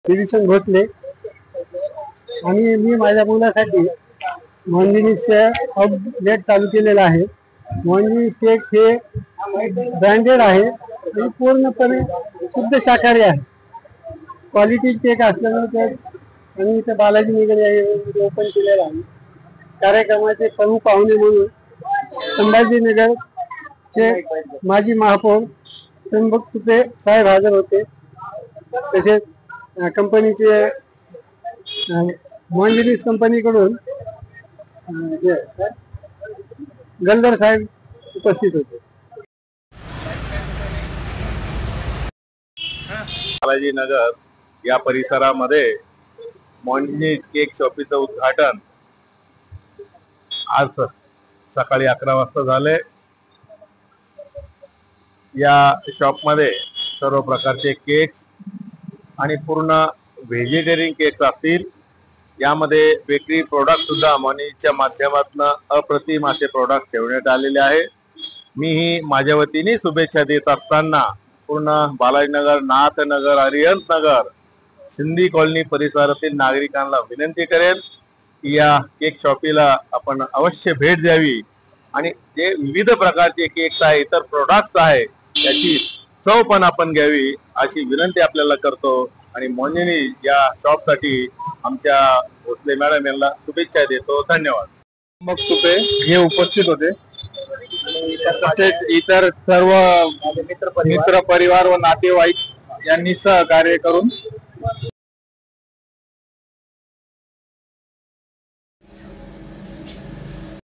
Division Bhosale आणि मी माझ्या मुलासाठी मोहनजिनीचे अपडेट चालू केलेला आहे। मोहनजिनी केक हे ब्रँडेड आहे आणि पूर्णपणे शुद्ध शाकाहारी आहे। क्वालिटी केक असल्यामुळे आणि इथे बालाजी नगर ओपन केलेला आहे। कार्यक्रमाचे प्रमुख पाहुणे म्हणून संभाजीनगरचे माजी महापौर त्र्यंबक तुपे साहेब हजर होते। तसेच कंपनीचे मोहनजिनी कंपनीकडून गलदर साहेब उपस्थित होते। बालाजी नगर या परिसरामध्ये मोहनजिनी केक शॉपीचं उद्घाटन आज सकाळी 11 वाजता झाले। या शॉपमध्ये सर्व प्रकारचे केक्स आणि पूर्ण व्हेजिटेरियन केक्स असतील। यामध्ये बेकरी प्रोडक्ट सुद्धा मोहनजिनीच्या माध्यमातून अप्रतिम असे प्रोडक्ट ठेवण्यात आलेले आहे। मीही माझ्या वतीने शुभेच्छा देत असताना पूर्ण बालाजीनगर, नाथनगर, अरिहंतनगर, सिंधी कॉलनी परिसरातील नागरिकांना विनंती करेन की या केक शॉपीला आपण अवश्य भेट द्यावी आणि जे विविध प्रकारचे केक्स आहे, इतर प्रोडक्ट्स आहे, याची चव पण आपण घ्यावी अशी विनंती आपल्याला करतो। आणि मोहनजिनी या शॉपसाठी आमच्या भोसले मॅडम यांना शुभेच्छा देतो। धन्यवाद। मग तुपे हे उपस्थित होते। तसेच इतर सर्व मित्र परिवार व नातेवाईक यांनी सहकार्य करून